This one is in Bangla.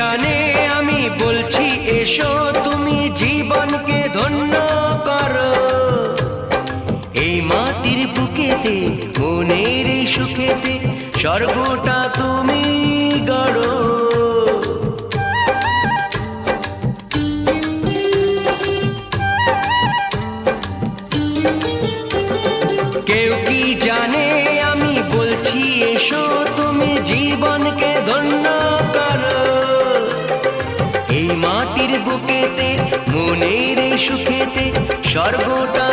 জানে আমি বলছি এসো তুমি জীবনকে ধন্য করো। এই মাটির বুকেতে মনের এই সুখেতে স্বর্গটা তুমি গড়ো। কেউ কি জানে আমি বলছি এসো তুমি জীবনকে ধন্য করো। এই মাটির বুকেতে মনের এই সুখেতে স্বর্গটা